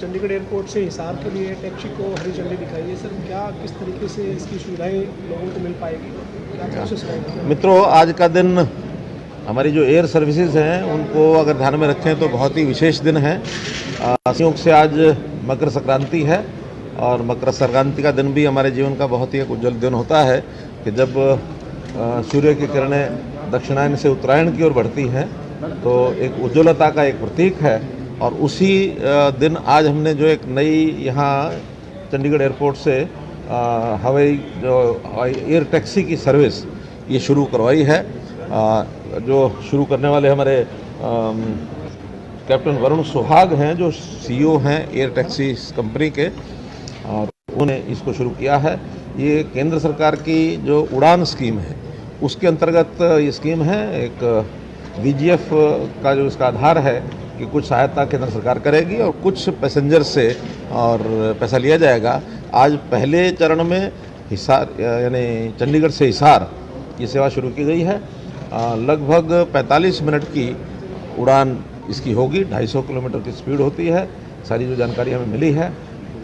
Chandigarh airport से हिसार के लिए टैक्सी को हरी झंडी दिखाई है। सर क्या किस तरीके से इसकी सुविधाएं लोगों को मिल पाएगी, क्या प्रोसेस रहेगा? मित्रों, आज का दिन हमारी जो एयर सर्विसेज हैं उनको अगर ध्यान में रखें तो बहुत ही विशेष दिन है। संयोग से आज मकर संक्रांति है और मकर संक्रांति का दिन भी हमारे जीवन का बहुत ही एक उज्जवल दिन होता है कि जब सूर्य की किरणें दक्षिणायन से उत्तरायण की ओर बढ़ती हैं तो एक उज्ज्वलता का एक प्रतीक है। और उसी दिन आज हमने जो एक नई यहाँ चंडीगढ़ एयरपोर्ट से हवाई एयर टैक्सी की सर्विस ये शुरू करवाई है। जो शुरू करने वाले हमारे कैप्टन वरुण सुहाग हैं, जो CEO हैं एयर टैक्सी कंपनी के, और उन्होंने इसको शुरू किया है। ये केंद्र सरकार की जो उड़ान स्कीम है उसके अंतर्गत ये स्कीम है। एक VGF का जो इसका आधार है कि कुछ सहायता केंद्र सरकार करेगी और कुछ पैसेंजर से और पैसा लिया जाएगा। आज पहले चरण में हिसार यानी चंडीगढ़ से हिसार ये सेवा शुरू की गई है। लगभग 45 मिनट की उड़ान इसकी होगी। 250 किलोमीटर की स्पीड होती है। सारी जो जानकारी हमें मिली है,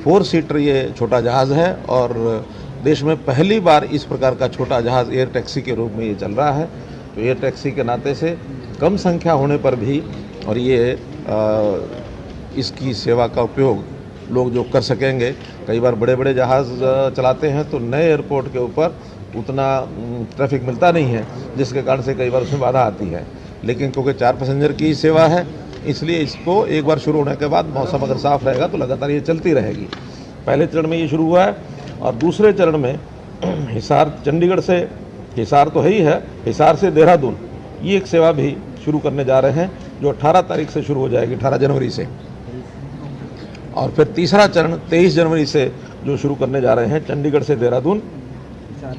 4 सीटर ये छोटा जहाज़ है और देश में पहली बार इस प्रकार का छोटा जहाज़ एयर टैक्सी के रूप में ये चल रहा है। तो एयर टैक्सी के नाते से कम संख्या होने पर भी और ये इसकी सेवा का उपयोग लोग जो कर सकेंगे। कई बार बड़े बड़े जहाज़ चलाते हैं तो नए एयरपोर्ट के ऊपर उतना ट्रैफिक मिलता नहीं है, जिसके कारण से कई बार उसमें बाधा आती है। लेकिन क्योंकि 4 पैसेंजर की सेवा है इसलिए इसको एक बार शुरू होने के बाद मौसम अगर साफ़ रहेगा तो लगातार ये चलती रहेगी। पहले चरण में ये शुरू हुआ है और दूसरे चरण में हिसार, चंडीगढ़ से हिसार तो है ही है, हिसार से देहरादून ये एक सेवा भी शुरू करने जा रहे हैं जो 18 तारीख से शुरू हो जाएगी, 18 जनवरी से। और फिर तीसरा चरण 23 जनवरी से जो शुरू करने जा रहे हैं, चंडीगढ़ से देहरादून,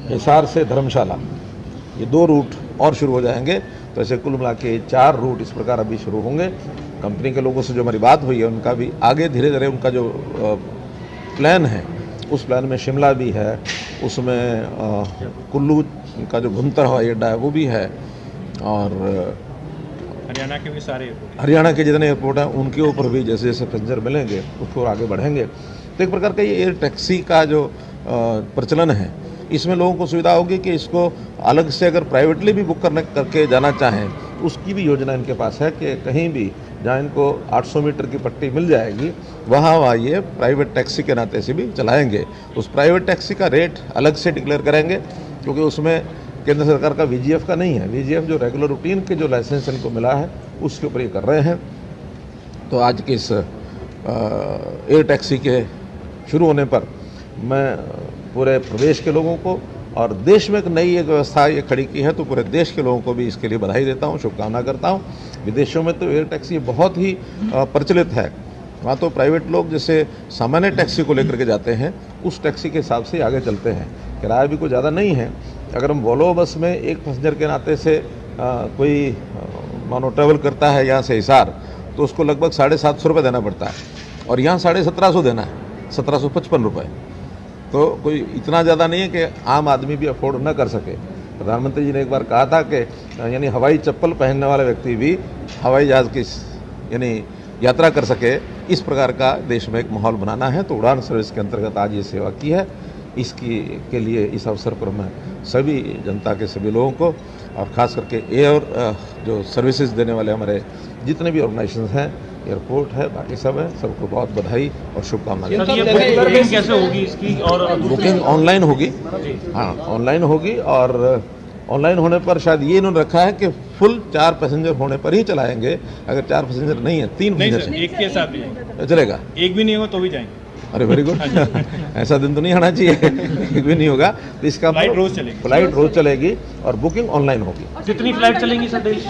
हिसार से धर्मशाला, ये 2 रूट और शुरू हो जाएंगे। तो ऐसे कुल मिला के 4 रूट इस प्रकार अभी शुरू होंगे। कंपनी के लोगों से जो हमारी बात हुई है उनका भी आगे धीरे धीरे उनका जो प्लान है उस प्लान में शिमला भी है, उसमें कुल्लू का जो भुंतर हवाई अड्डा है वो भी है और हरियाणा के भी सारे हरियाणा के जितने एयरपोर्ट हैं उनके ऊपर भी जैसे जैसे पैसेंजर मिलेंगे उसको आगे बढ़ेंगे। तो एक प्रकार का ये एयर टैक्सी का जो प्रचलन है इसमें लोगों को सुविधा होगी कि इसको अलग से अगर प्राइवेटली भी बुक करके जाना चाहें उसकी भी योजना इनके पास है कि कहीं भी जहाँ इनको 800 मीटर की पट्टी मिल जाएगी वहाँ ये प्राइवेट टैक्सी के नाते से भी चलाएंगे। उस प्राइवेट टैक्सी का रेट अलग से डिक्लेयर करेंगे क्योंकि उसमें केंद्र सरकार का VGF का नहीं है। VGF जो रेगुलर रूटीन के जो लाइसेंस इनको मिला है उसके ऊपर ये कर रहे हैं। तो आज के इस एयर टैक्सी के शुरू होने पर मैं पूरे प्रदेश के लोगों को और देश में एक नई एक व्यवस्था ये खड़ी की है तो पूरे देश के लोगों को भी इसके लिए बधाई देता हूँ, शुभकामना करता हूँ। विदेशों में तो एयर टैक्सी बहुत ही प्रचलित है। वहाँ तो प्राइवेट लोग जैसे सामान्य टैक्सी को लेकर के जाते हैं उस टैक्सी के हिसाब से आगे चलते हैं। किराया भी कोई ज़्यादा नहीं है। अगर हम वोल्वो बस में एक पैसेंजर के नाते से कोई मानो ट्रैवल करता है यहाँ से हिसार तो उसको लगभग 750 रुपये देना पड़ता है और यहाँ 1750 देना है, 1755 रुपये। तो कोई इतना ज़्यादा नहीं है कि आम आदमी भी अफोर्ड न कर सके। प्रधानमंत्री जी ने एक बार कहा था कि यानी हवाई चप्पल पहनने वाला व्यक्ति भी हवाई जहाज़ की यानी यात्रा कर सके, इस प्रकार का देश में एक माहौल बनाना है। तो उड़ान सर्विस के अंतर्गत आज ये सेवा की है। इसकी के लिए इस अवसर पर मैं सभी जनता के सभी लोगों को और ख़ास करके एयर जो सर्विसेज देने वाले हमारे जितने भी ऑर्गेनाइजेशन हैं, एयरपोर्ट है, बाकी सब है, सबको बहुत बधाई और शुभकामनाएं। बुकिंग कैसे होगी इसकी? और बुकिंग ऑनलाइन होगी। हाँ, ऑनलाइन होगी और ऑनलाइन होने पर शायद ये इन्होंने रखा है कि फुल 4 पैसेंजर होने पर ही चलाएंगे। अगर 4 पैसेंजर नहीं है, 3 पैसेंजर एक के साथ भी चलेगा। एक भी नहीं होगा तो भी जाएंगे। अरे वेरी गुड। ऐसा दिन तो नहीं आना चाहिए। एक भी नहीं होगा तो इसका फ्लाइट रोज चलेगी। फ्लाइट रोज चलेगी और बुकिंग ऑनलाइन होगी। कितनी फ्लाइट चलेंगी सर डेली?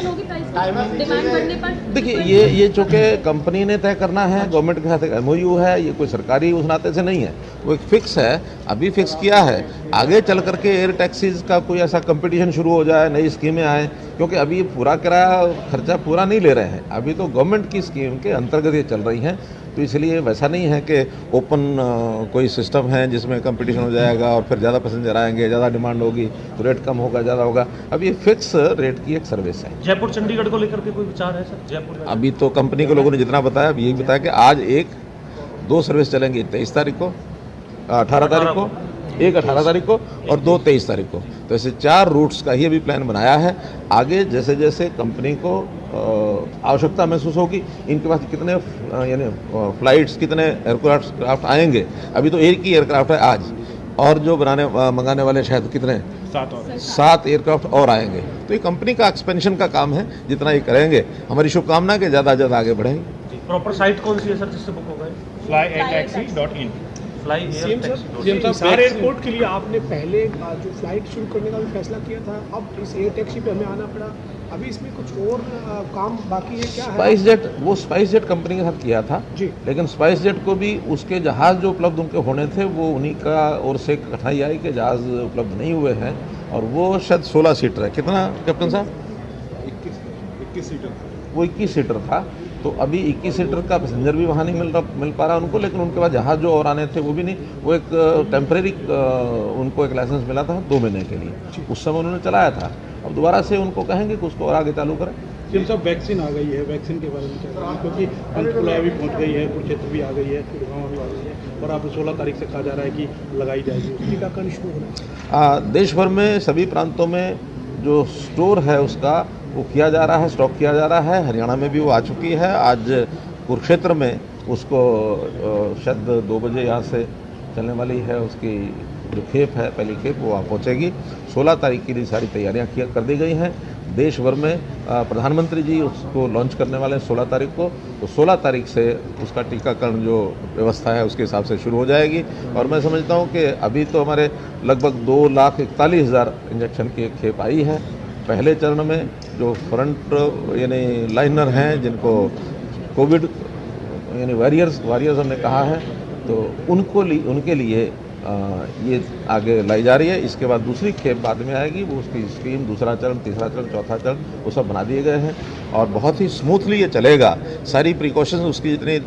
देखिए ये चूँकि कंपनी ने तय करना है, गवर्नमेंट के साथ एक MOU है, ये कोई सरकारी उस नाते से नहीं है, वो एक फिक्स है, अभी फिक्स किया है। आगे चल करके एयर टैक्सीज का कोई ऐसा कंपटीशन शुरू हो जाए, नई स्कीमें आए, क्योंकि अभी पूरा किराया खर्चा पूरा नहीं ले रहे हैं, अभी तो गवर्नमेंट की स्कीम के अंतर्गत ये चल रही हैं। तो इसलिए वैसा नहीं है कि ओपन कोई सिस्टम है जिसमें कंपटीशन हो जाएगा और फिर ज़्यादा पैसेंजर आएंगे, ज़्यादा डिमांड होगी तो रेट कम होगा, ज़्यादा होगा। अब ये फिक्स रेट की एक सर्विस है। जयपुर चंडीगढ़ को लेकर के कोई विचार है सर? जयपुर अभी तो कंपनी के लोगों ने जितना बताया, अब यही बताया कि आज एक 2 सर्विस चलेंगी 23 तारीख को, 18 तारीख को, एक 18 तारीख को और 2 23 तारीख को। तो ऐसे 4 रूट्स का ही अभी प्लान बनाया है। आगे जैसे जैसे कंपनी को आवश्यकता महसूस होगी, इनके पास कितने यानी फ्लाइट्स, कितने एयरक्राफ्ट आएंगे, अभी तो एक ही एयरक्राफ्ट है आज, और जो मंगाने वाले शायद कितने 7 एयरक्राफ्ट और आएंगे। तो ये कंपनी का एक्सपेंशन का काम है, जितना ये करेंगे हमारी शुभकामना के ज़्यादा ज़्यादा आगे बढ़ेंगे। प्रॉपर साइट कौन सी है सर जिससे बुक होगा? flyairtaxi.in। सीएम साहब, हिसार एयरपोर्ट के लिए आपने पहले जो फ्लाइट शुरू करने का भी फैसला किया था, अब इस एयर टैक्सी पे हमें आना पड़ा, अभी इसमें कुछ और काम बाकी है क्या? स्पाइस जेट, वो स्पाइस जेट कंपनी के साथ किया था जी, लेकिन स्पाइस जेट को भी उसके जहाज़ जो उपलब्ध उनके होने थे वो उन्हीं का ओर से कठिनाई आई कि जहाज़ उपलब्ध नहीं हुए हैं, और वो शायद 16 सीटर है। कितना कैप्टन साहब? 21 सीटर। वो 21 सीटर था। तो अभी 21 सीटर का पैसेंजर भी वहाँ नहीं मिल पा रहा उनको, लेकिन उनके पास जहाज़ जो और आने थे वो भी नहीं। वो एक टेम्परेरी उनको एक लाइसेंस मिला था 2 महीने के लिए, उस समय उन्होंने चलाया था। अब दोबारा से उनको कहेंगे कि उसको और आगे चालू करें। सीएम साहब, वैक्सीन आ गई है, वैक्सीन के बारे में क्या करें? क्योंकि पंचकुला भी पहुंच गई है, कुरुक्षेत्र भी आ गई है, गुड़गांव भी आ गई है, और अब 16 तारीख से कहा जा रहा है कि लगाई जाएगी। टीकाकरण शुरू होना है। देश भर में सभी प्रांतों में जो स्टोर है उसका वो किया जा रहा है, स्टॉक किया जा रहा है। हरियाणा में भी वो आ चुकी है। आज कुरुक्षेत्र में उसको शायद 2 बजे यहाँ से चलने वाली है, उसकी जो खेप है, पहली खेप, वो वहाँ पहुँचेगी। 16 तारीख के लिए सारी तैयारियाँ कर दी गई हैं। देश भर में प्रधानमंत्री जी उसको लॉन्च करने वाले हैं 16 तारीख को। तो 16 तारीख से उसका टीकाकरण जो व्यवस्था है उसके हिसाब से शुरू हो जाएगी। और मैं समझता हूँ कि अभी तो हमारे लगभग 2,41,000 इंजेक्शन की एक खेप आई है। पहले चरण में जो फ्रंट यानी लाइनर हैं, जिनको कोविड यानी वॉरियर्स हमने कहा है, तो उनके लिए ये आगे लाई जा रही है। इसके बाद दूसरी खेप बाद में आएगी, वो उसकी स्कीम, दूसरा चरण, तीसरा चरण, चौथा चरण, वो सब बना दिए गए हैं और बहुत ही स्मूथली ये चलेगा। सारी प्रिकॉशंस उसकी जितनी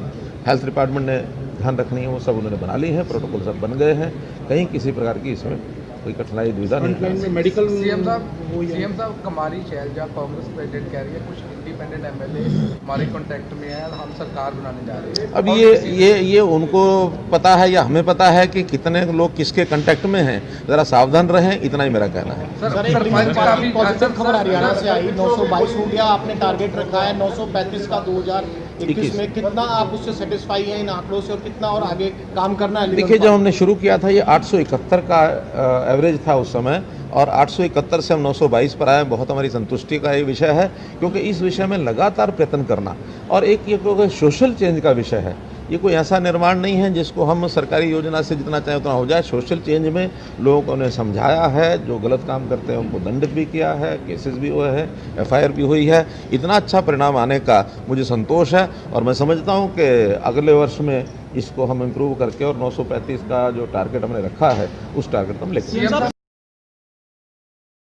हेल्थ डिपार्टमेंट ने ध्यान रखनी है वो सब उन्होंने बना ली है, प्रोटोकॉल सब बन गए हैं। कहीं किसी प्रकार की इसमें कोई कठिनाई दुविधा नहीं। मेडिकल सीएम साहब कमारी शैलजा कांग्रेस प्रेसिडेंट कह रही है कुछ इंडिपेंडेंट एमएलए हमारे कांटेक्ट में है, हम सरकार बनाने जा रहे हैं। अब ये उनको पता है या हमें पता है कि कितने लोग किसके कांटेक्ट में हैं, जरा सावधान रहें, इतना ही मेरा कहना है। पॉजिटिव खबर हरियाणा से आई, 922 रूटियां आपने टारगेट रखा है, 935 का 2021 में। कितना आप उससे सेटिस्फाई हैं इन आंकड़ों से, और कितना और आगे काम करना है? देखिए, जब हमने शुरू किया था ये 871 का एवरेज था उस समय, और 871 से हम 922 पर आए। बहुत हमारी संतुष्टि का ये विषय है, क्योंकि इस विषय में लगातार प्रयत्न करना, और एक ये कोई सोशल चेंज का विषय है। ये कोई ऐसा निर्माण नहीं है जिसको हम सरकारी योजना से जितना चाहे उतना हो जाए। सोशल चेंज में लोगों को उन्हें समझाया है, जो गलत काम करते हैं उनको दंडित भी किया है, केसेस भी हुए हैं, FIR भी हुई है। इतना अच्छा परिणाम आने का मुझे संतोष है, और मैं समझता हूँ कि अगले वर्ष में इसको हम इम्प्रूव करके और 935 का जो टारगेट हमने रखा है उस टारगेट को हम लेकर।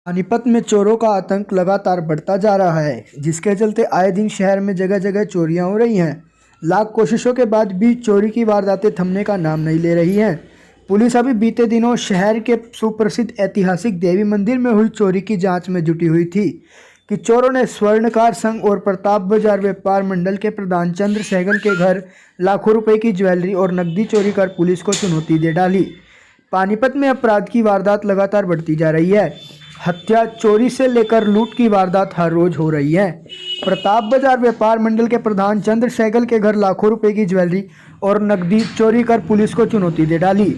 पानीपत में चोरों का आतंक लगातार बढ़ता जा रहा है, जिसके चलते आए दिन शहर में जगह जगह चोरियां हो रही हैं। लाख कोशिशों के बाद भी चोरी की वारदातें थमने का नाम नहीं ले रही हैं। पुलिस अभी बीते दिनों शहर के सुप्रसिद्ध ऐतिहासिक देवी मंदिर में हुई चोरी की जांच में जुटी हुई थी कि चोरों ने स्वर्णकार संघ और प्रताप बाजार व्यापार मंडल के प्रधान चंद्र सहगल के घर लाखों रुपए की ज्वेलरी और नकदी चोरी कर पुलिस को चुनौती दे डाली। पानीपत में अपराध की वारदात लगातार बढ़ती जा रही है। हत्या, चोरी से लेकर लूट की वारदात हर रोज हो रही है। प्रताप बाजार व्यापार मंडल के प्रधान चंद्र सहगल के घर लाखों रुपए की ज्वेलरी और नकदी चोरी कर पुलिस को चुनौती दे डाली।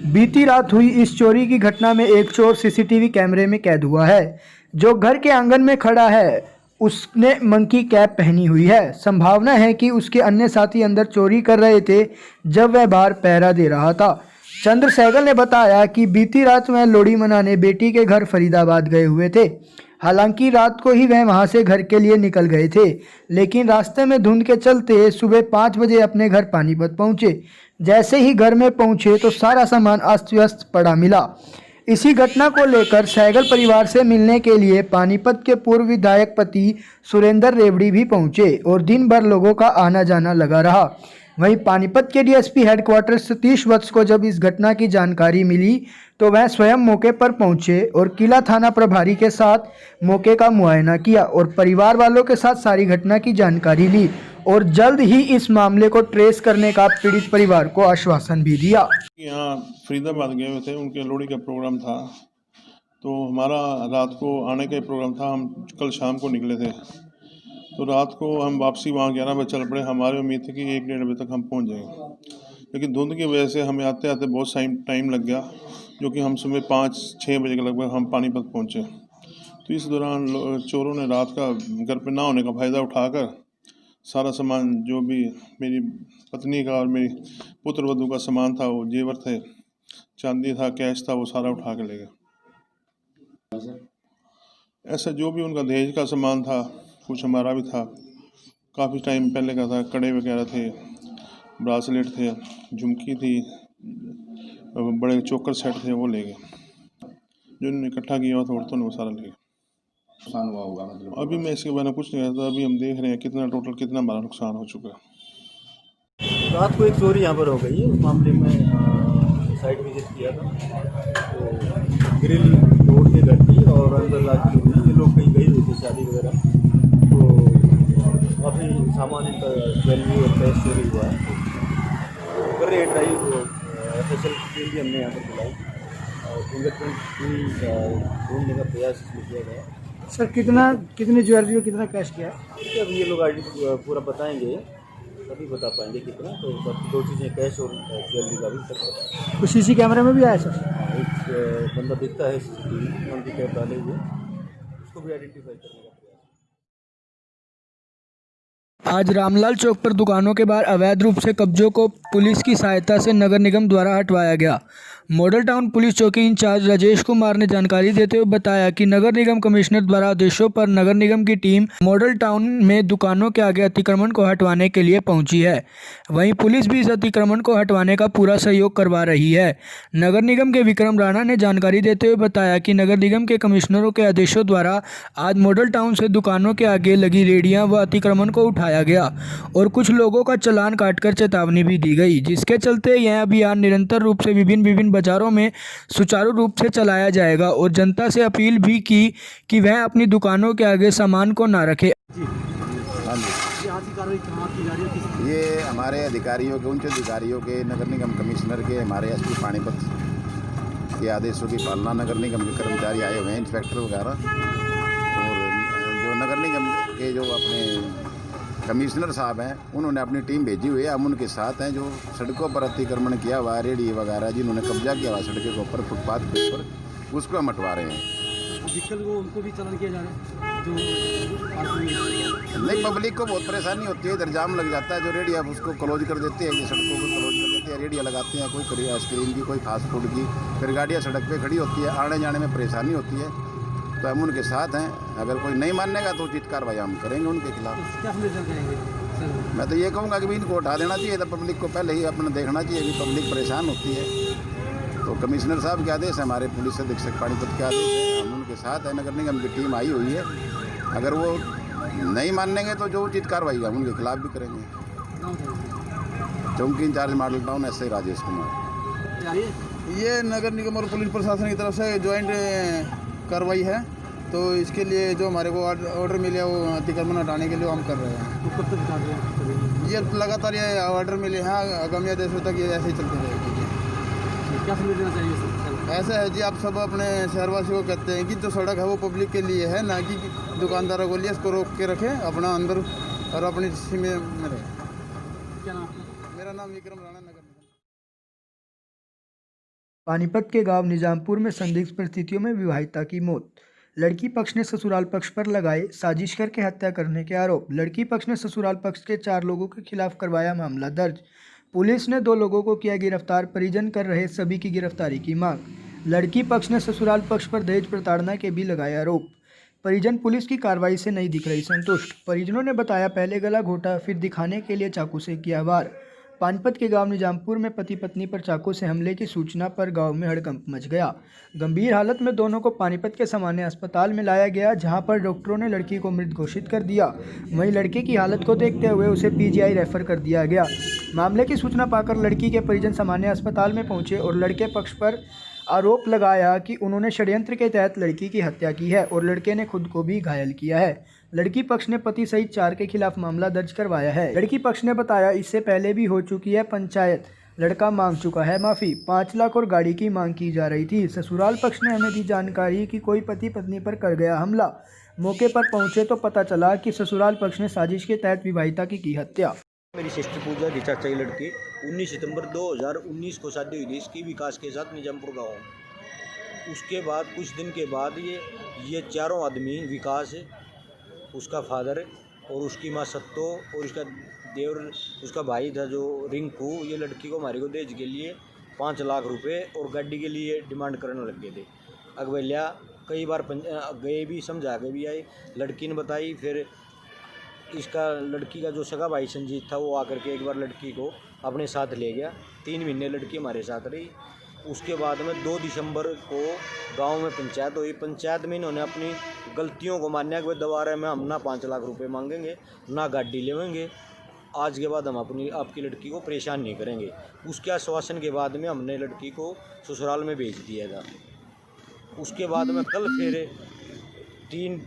बीती रात हुई इस चोरी की घटना में एक चोर CCTV कैमरे में कैद हुआ है। जो घर के आंगन में खड़ा है उसने मंकी कैप पहनी हुई है। संभावना है कि उसके अन्य साथी अंदर चोरी कर रहे थे जब वह बाहर पहरा दे रहा था। चंद्र सहगल ने बताया कि बीती रात वह लोहड़ी मनाने बेटी के घर फरीदाबाद गए हुए थे। हालांकि रात को ही वह वहां से घर के लिए निकल गए थे, लेकिन रास्ते में धुंध के चलते सुबह 5 बजे अपने घर पानीपत पहुंचे। जैसे ही घर में पहुंचे तो सारा सामान अस्त व्यस्त पड़ा मिला। इसी घटना को लेकर सहगल परिवार से मिलने के लिए पानीपत के पूर्व विधायक पति सुरेंद्र रेवड़ी भी पहुंचे और दिन भर लोगों का आना जाना लगा रहा। वहीं पानीपत के DSP हेडक्वार्टर सतीश वत्स को जब इस घटना की जानकारी मिली तो वह स्वयं मौके पर पहुंचे और किला थाना प्रभारी के साथ मौके का मुआयना किया और परिवार वालों के साथ सारी घटना की जानकारी ली और जल्द ही इस मामले को ट्रेस करने का पीड़ित परिवार को आश्वासन भी दिया। यहाँ फरीदाबाद गए हुए थे, उनके लोहड़ी का प्रोग्राम था, तो हमारा रात को आने का ही प्रोग्राम था। हम कल शाम को निकले थे, तो रात को हम वापसी वहाँ 11 बजे चल पड़े। हमारी उम्मीद थी कि 1-1.5 बजे तक हम पहुँच जाएंगे, लेकिन धुंध की वजह से हमें आते आते बहुत टाइम लग गया, जो कि हम सुबह 5-6 बजे के लगभग हम पानीपत पहुँचे। तो इस दौरान चोरों ने रात का घर पे ना होने का फ़ायदा उठाकर सारा सामान, जो भी मेरी पत्नी का और मेरी पुत्र वधू का सामान था, वो जेवर थे, चांदी था, कैश था, वो सारा उठा के ले गए। ऐसा जो भी उनका दहेज का सामान था, कुछ हमारा भी था, काफ़ी टाइम पहले का था, कड़े वगैरह थे, ब्रासलेट थे, झुमकी थी, बड़े चोकर सेट थे, वो ले गए। जो उन्होंने इकट्ठा किया हुआ था औरतों ने, वो सारा ले गए। नुकसान हुआ होगा मतलब? अभी मैं इसके बारे में कुछ नहीं कहता, अभी हम देख रहे हैं कितना हमारा नुकसान हो चुका है। रात को एक चोरी यहाँ पर हो गई है, उस मामले में साइट विजिट किया था, तो ग्रिल तोड़ के घर की और अंदर लाद के हुई। ये लोग कहीं गए हुए थे शादी वगैरह, तो काफ़ी सामान इनका ज्वेलरी और कैश चोरी हुआ है। कर रहे ड्राइव FSL टीम भी हमने यहाँ पर बुलाई और फिंगरप्रिंट भी ढूंढने का प्रयास इसमें किया गया। सर कितनी ज्वेलरी और कितना कैश किया है? अभी ये लोग आईडी पूरा बताएंगे, तभी बता पाएंगे कितना। तो बाकी 2 चीज़ें कैश और ज्वेलरी का भी तक पता है। कुछ सीसी कैमरे में भी आया सर? एक बंदा दिखता है CCTV उनकी कैब डाले हुए, उसको भी आइडेंटिफाई करने का प्रयास। आज रामलाल चौक पर दुकानों के बाहर अवैध रूप से कब्जों को पुलिस की सहायता से नगर निगम द्वारा हटवाया गया। मॉडल टाउन पुलिस चौकी इंचार्ज राजेश कुमार ने जानकारी देते हुए बताया कि नगर निगम कमिश्नर द्वारा आदेशों पर नगर निगम की टीम मॉडल टाउन में दुकानों के आगे अतिक्रमण को हटवाने के लिए पहुंची है। वहीं पुलिस भी इस अतिक्रमण को हटवाने का पूरा सहयोग करवा रही है। नगर निगम के विक्रम राणा ने जानकारी देते हुए बताया कि नगर निगम के कमिश्नरों के आदेशों द्वारा आज मॉडल टाउन से दुकानों के आगे लगी रेहड़ियां व अतिक्रमण को उठाया गया और कुछ लोगों का चालान काटकर चेतावनी भी दी गई, जिसके चलते यह अभियान निरंतर रूप से विभिन्न बाजारों में सुचारू रूप से चलाया जाएगा और जनता से अपील भी की कि वह अपनी दुकानों के आगे सामान को ना रखे। ये हमारे अधिकारियों के, उच्च अधिकारियों के, नगर निगम कमिश्नर के, हमारे SP पानीपत के आदेशों की पालना नगर निगम के कर्मचारी आए हुए हैं, इंस्पेक्टर वगैरह, और जो नगर निगम के जो अपने कमिश्नर साहब हैं, उन्होंने अपनी टीम भेजी हुई है। हम उनके साथ हैं। जो सड़कों पर अतिक्रमण किया हुआ है, रेहड़ी वगैरह जिन्होंने कब्जा किया हुआ सड़कों के ऊपर, फुटपाथ के ऊपर, उसको हम हटवा रहे हैं। व्हीकल को उनको भी चालान किया जा रहा है जो नहीं, पब्लिक को बहुत परेशानी होती है, इधर जाम लग जाता है। जो रेहड़ी आप उसको क्लोज कर देते हैं, ये सड़कों को क्लोज कर देते हैं, रेहड़ियाँ लगाते हैं, कोई आइसक्रीम की, कोई फास्ट फूड की, फिर गाड़ियाँ सड़क पे खड़ी होती है, आने जाने में परेशानी होती है। तो हम उनके साथ हैं। अगर कोई नहीं मानेगा तो उचित कार्रवाई हम करेंगे उनके खिलाफ। क्या संदेश करेंगे? मैं तो ये कहूँगा कि भी इनको उठा देना चाहिए था। पब्लिक को पहले ही अपना देखना चाहिए कि पब्लिक परेशान होती है। तो कमिश्नर साहब के आदेश है, हमारे पुलिस अधीक्षक पानीपत के आदेश है, हम उनके साथ हैं। नगर निगम की टीम आई हुई है। अगर वो नहीं मानेंगे तो जो उचित कार्रवाई हम उनके खिलाफ भी करेंगे। चौकी in-charge Model Town SI Rajesh Kumar. ये नगर निगम और पुलिस प्रशासन की तरफ से ज्वाइंट कार्रवाई है, तो इसके लिए जो हमारे को ऑर्डर मिले वो अतिक्रमण हटाने के लिए हम कर रहे हैं। तो कब तक हटा रहे हैं? ये लगातार ये ऑर्डर मिले हैं, आगामी आदेशों तक ये ऐसे ही चलते रहेगा। क्या समझ देना चाहिए सर? ऐसा है जी, आप सब अपने शहरवासियों को कहते हैं कि जो सड़क है वो पब्लिक के लिए है, ना कि दुकानदारों को लिए। इसको रोक के रखें अपना अंदर और अपनी सीमा में रहे। क्या नाम आपका? मेरा नाम विक्रम राणा, नगर निगम। पानीपत के गांव निजामपुर में संदिग्ध परिस्थितियों में विवाहिता की मौत। लड़की पक्ष ने ससुराल पक्ष पर लगाए साजिश करके हत्या करने के आरोप। लड़की पक्ष ने ससुराल पक्ष के 4 लोगों के खिलाफ करवाया मामला दर्ज। पुलिस ने 2 लोगों को किया गिरफ्तार। परिजन कर रहे सभी की गिरफ्तारी की मांग। लड़की पक्ष ने ससुराल पक्ष पर दहेज प्रताड़ना के भी लगाए आरोप। परिजन पुलिस की कार्रवाई से नहीं दिख रही संतुष्ट। परिजनों ने बताया पहले गला घोटा, फिर दिखाने के लिए चाकू से किया वार। पानीपत के गांव निजामपुर में पति पत्नी पर चाकू से हमले की सूचना पर गांव में हड़कंप मच गया। गंभीर हालत में दोनों को पानीपत के सामान्य अस्पताल में लाया गया, जहां पर डॉक्टरों ने लड़की को मृत घोषित कर दिया। वहीं लड़के की हालत को देखते हुए उसे PGI रेफर कर दिया गया। मामले की सूचना पाकर लड़की के परिजन सामान्य अस्पताल में पहुंचे और लड़के पक्ष पर आरोप लगाया कि उन्होंने षड्यंत्र के तहत लड़की की हत्या की है और लड़के ने खुद को भी घायल किया है। लड़की पक्ष ने पति सहित 4 के खिलाफ मामला दर्ज करवाया है। लड़की पक्ष ने बताया इससे पहले भी हो चुकी है पंचायत, लड़का मांग चुका है माफ़ी, 5 लाख और गाड़ी की मांग की जा रही थी। ससुराल पक्ष ने हमें दी जानकारी कि कोई पति पत्नी पर कर गया हमला। मौके पर पहुंचे तो पता चला कि ससुराल पक्ष ने साजिश के तहत विवाहिता की हत्या। मेरी सिस्टर पूजा की चाचा की लड़की 19 सितंबर 2019 को शादी हुई थी इसकी विकास के साथ निजामपुर गाँव। उसके बाद कुछ दिन के बाद ये चारों आदमी, विकास, उसका फादर और उसकी माँ सत्तो और उसका देवर, उसका भाई था जो रिंकू, ये लड़की को हमारे को दहेज के लिए 5 लाख रुपए और गाड़ी के लिए डिमांड करने लग गए थे। अगबैलिया कई बार गए भी, समझा के भी आए, लड़की ने बताई। फिर इसका लड़की का जो सगा भाई संजीत था वो आकर के एक बार लड़की को अपने साथ ले गया। 3 महीने लड़की हमारे साथ रही। उसके बाद में 2 दिसंबर को गांव में पंचायत हुई। पंचायत में इन्होंने अपनी गलतियों को मान्या कि दोबारा में हम ना 5 लाख रुपए मांगेंगे, ना गाड़ी लेवेंगे, आज के बाद हम आपकी लड़की को परेशान नहीं करेंगे। उसके आश्वासन के बाद में हमने लड़की को ससुराल में भेज दिया था। उसके बाद में कल फिर 3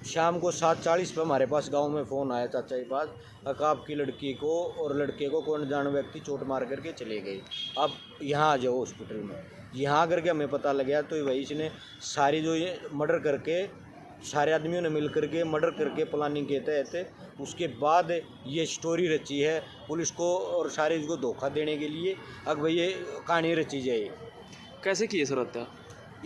शाम को 7:40 पर हमारे पास गांव में फ़ोन आया चाचा के पास, आपकी लड़की को और लड़के को कौन जाने व्यक्ति चोट मार करके चले गए, अब यहाँ आ जाओ हॉस्पिटल में। यहाँ आकर के हमें पता लग गया तो वही इसने सारी जो ये मर्डर करके, सारे आदमियों ने मिल करके मर्डर करके प्लानिंग के तहत उसके बाद ये स्टोरी रची है पुलिस को और सारे इसको धोखा देने के लिए। अब भाई ये कहानी रची जाए। कैसे की है सर हत्या?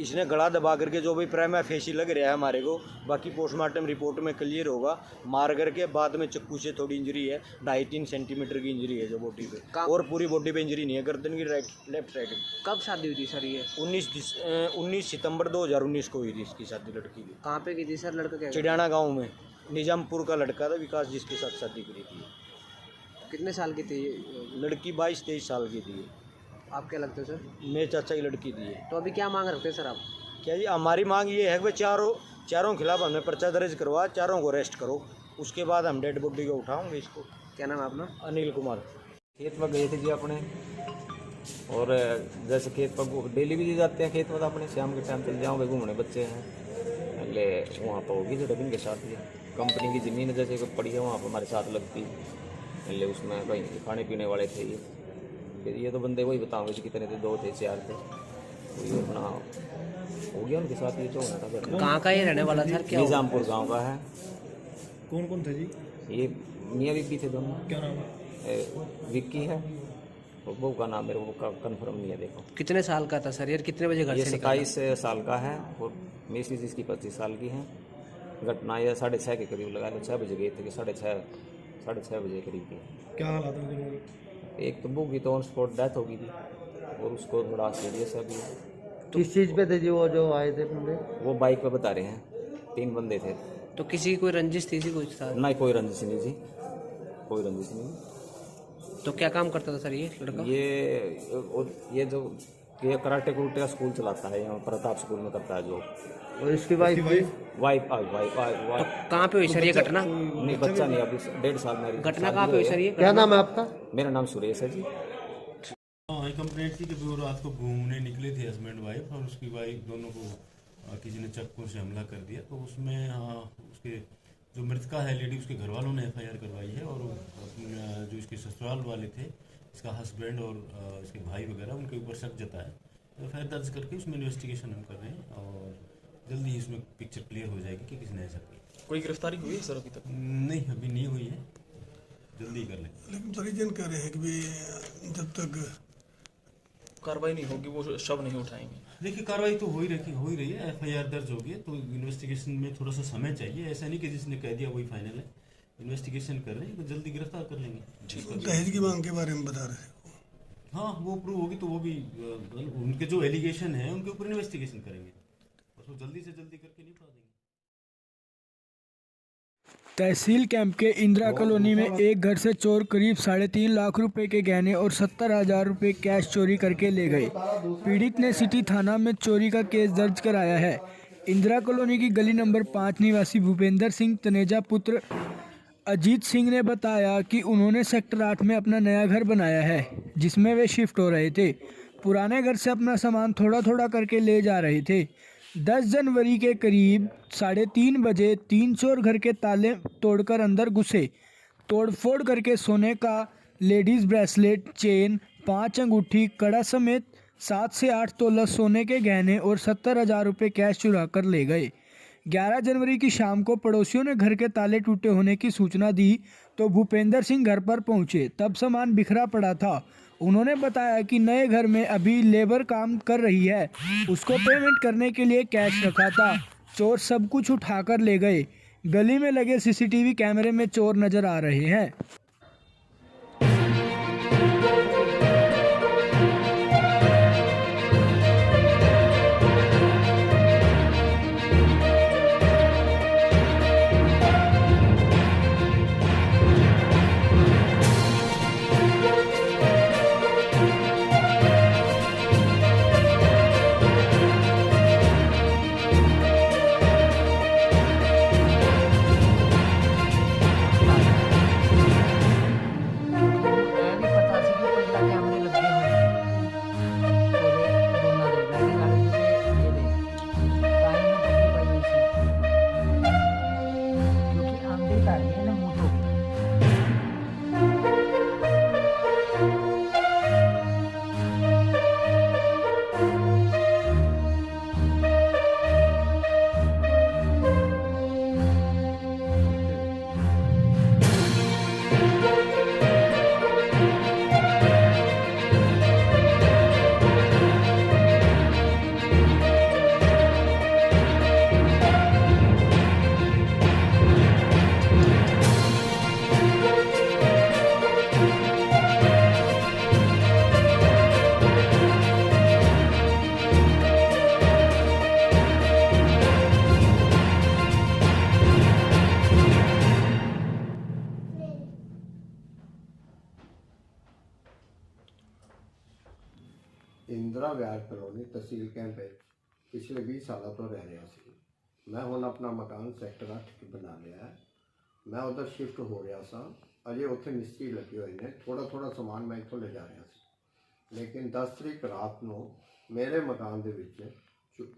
इसने गला दबा करके, जो भी प्राइमा फेसी लग रहा है हमारे को, बाकी पोस्टमार्टम रिपोर्ट में क्लियर होगा, मार करके बाद में चाकू से थोड़ी इंजरी है, 2.5-3 सेंटीमीटर की इंजरी है जो बॉडी पे, और पूरी बॉडी पे इंजरी नहीं है, गर्दन की लेफ्ट साइड। कब शादी हुई थी सर ये? 19 सितंबर 2019 को हुई थी इसकी शादी लड़की की। कहाँ पे की थी सर? लड़का क्या? चिड़ियाना गाँव में, निजामपुर का लड़का था विकास, जिसके साथ शादी करी थी। कितने साल की थी लड़की? 22-23 साल की थी। आप क्या लगते हो सर? मेरे चाचा की लड़की थी। तो अभी क्या मांग रखते हैं सर आप? क्या जी, हमारी मांग ये है कि चारों खिलाफ हमने पर्चा दर्ज करवा, चारों को अरेस्ट करो, उसके बाद हम डेड बॉडी को उठाओगे इसको। क्या नाम है अपना? अनिल कुमार। खेत में गए थे जी अपने, और जैसे खेत पर डेली भी जाते हैं खेत में, अपने शाम के टाइम चले जाओगे घूमने, बच्चे हैं ले वहाँ पर होगी जो इनके साथ ही कंपनी की ज़मीन जैसे पड़ी है वहाँ पर हमारे साथ लगती ले, उसमें कहीं खाने पीने वाले थे ये। फिर ये तो बंदे वही बताओगे कि कितने थे, 2 थे 4 थे, तो ये अपना हो गया उनके साथ ये जो होना था। कहाँ का ये रहने वाला था? क्या निजामपुर गांव का है। कौन कौन थे जी? ये मियाँ बीबी थे दोनों। क्या नाम है? विक्की है और बहू का नाम मेरे को कंफर्म नहीं है। देखो कितने साल का था सर? यार कितने बजे घर ये से निकला? 27 साल का है और मिसेज इसकी 25 साल की है। घटना ये 6:30 के करीब लगा लो, 6 बजे गए थे कि 6:30 बजे करीब की। क्या हालात हैं? एक तो बुक की तो ऑन स्पॉट डेथ हो गई थी और उसको थोड़ा सीरियस है अभी। किस चीज़ पे थे जी वो जो आए थे बंदे? वो बाइक पे बता रहे हैं, 3 बंदे थे। तो किसी की कोई रंजिश थी? कुछ था? नहीं, कोई रंजिश नहीं थी, कोई रंजिश नहीं। तो क्या काम करता था सर ये लड़का? ये जो ये कराटे कुराटे का स्कूल चलाता है यहाँ प्रताप स्कूल में करता है जो। और इसकी वाइफ कहाँ पे हुई सर ये घटना? नहीं, बच्चा नहीं, अभी 1.5 साल में। घटना कहाँ पे हुई सर ये? क्या नाम है आपका? मेरा नाम सुरेश है जी। हमारी कंप्लेंट थी कि वो रात को घूमने निकले थे हस्बैंड वाइफ, और उसकी वाइफ दोनों को किसी ने चाकू से हमला कर दिया। तो उसमें उसके जो मृतका है लेडी, उसके घर वालों ने FIR करवाई है, और जो इसके ससुराल वाले थे, इसका हस्बैंड और इसके भाई वगैरह, उनके ऊपर शक जताया। तो FIR दर्ज करके उसमें इन्वेस्टिगेशन हम कर रहे हैं और जल्दी ही उसमें पिक्चर क्लियर हो जाएगी कि किसने ऐसा किया। कोई गिरफ्तारी हुई है सर अभी तक? नहीं, अभी नहीं हुई है, जल्दी कर लें। लेकिन परिजन कह रहे हैं कि जब तक कार्रवाई नहीं होगी वो शव नहीं उठाएंगे। देखिए, कार्रवाई तो हो ही रही है, FIR दर्ज हो गई है, तो इन्वेस्टिगेशन में थोड़ा सा समय चाहिए। ऐसा नहीं कि जिसने कह दिया वही फाइनल है, इन्वेस्टिगेशन कर रहे हैं, तो जल्दी गिरफ्तार कर लेंगे। दहेज की मांग के बारे में बता रहे थे। हाँ, वो प्रूव होगी तो वो भी उनके जो एलिगेशन है उनके ऊपर इन्वेस्टिगेशन करेंगे, उसको जल्दी से जल्दी करके निपटा देंगे। तहसील कैंप के इंदिरा कॉलोनी में एक घर से चोर करीब 3.5 लाख रुपए के गहने और 70,000 रुपए कैश चोरी करके ले गए। पीड़ित ने सिटी थाना में चोरी का केस दर्ज कराया है। इंदिरा कॉलोनी की गली नंबर 5 निवासी भूपेंद्र सिंह तनेजा पुत्र अजीत सिंह ने बताया कि उन्होंने सेक्टर 8 में अपना नया घर बनाया है जिसमें वे शिफ्ट हो रहे थे। पुराने घर से अपना सामान थोड़ा थोड़ा करके ले जा रहे थे। 10 जनवरी के करीब 3:30 बजे 3 चोर घर के ताले तोड़कर अंदर घुसे। तोड़फोड़ करके सोने का लेडीज़ ब्रेसलेट, चेन, 5 अंगूठी, कड़ा समेत 7 से 8 तोला सोने के गहने और 70,000 रुपये कैश चुरा कर ले गए। 11 जनवरी की शाम को पड़ोसियों ने घर के ताले टूटे होने की सूचना दी तो भूपेंद्र सिंह घर पर पहुंचे। तब सामान बिखरा पड़ा था। उन्होंने बताया कि नए घर में अभी लेबर काम कर रही है, उसको पेमेंट करने के लिए कैश रखा था। चोर सब कुछ उठाकर ले गए। गली में लगे सीसीटीवी कैमरे में चोर नजर आ रहे हैं। इंदिरा विहार कॉलोनी तहसील कैंप पिछले 20 सालों तो रह रहा सी। मैं हुण अपना मकान सैक्टर 8 बना लिया है। मैं उधर शिफ्ट हो रहा सा, अजे उत्थे मिस्त्री लगे हुए ने, थोड़ा थोड़ा समान मैं इत्थों ले जा रहा सी। लेकिन 10 तरीक रात को मेरे मकान दे विच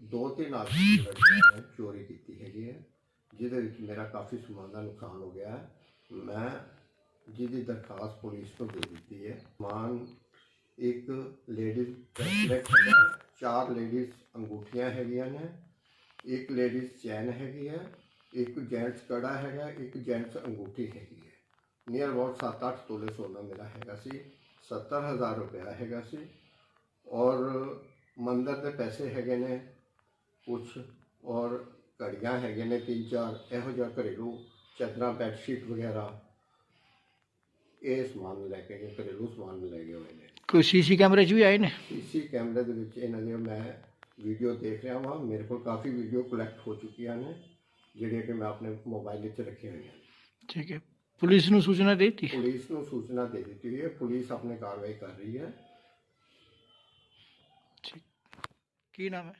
2-3 आदमी लड़कियां ने चोरी की है, जिहदे विच मेरा काफ़ी समान का नुकसान हो गया है। मैं जिहदी दरखास्त पुलिस को दे दी है। समान एक लेडीज़ ब्रेसलेट है, 4 लेडीज़ अंगूठियाँ हैगियां ने, एक लेडीज़ चैन हैगी है, एक जेंट्स कड़ा है, एक जेंट्स अंगूठी हैगी है। नियर अबाउट 7-8 तोले सोना मेरा हैगा सी, 70,000 रुपया हैगा सी। और मंदिर के पैसे हैगे ने कुछ, और घड़ियाँ हैगे ने 3-4, इहो जिहा घरेलू चादर, बैडशीट वगैरह, ये समान लैके गए, घरेलू समान लै गए हुए हैं। कोई सीसी कैमरे भी आए ने? सीसी कैमरे दे विच इन्हां दी मैं वीडियो देख रहा वहाँ। मेरे को काफ़ी वीडियो कलैक्ट हो चुकी ने, जिहड़े कि मैं अपने मोबाइल च रखे हुए हैं। ठीक है, पुलिस नूं सूचना दे दी? पुलिस नूं सूचना दे दी हुई है, पुलिस अपनी कार्रवाई कर रही है। ठीक, की नाम है?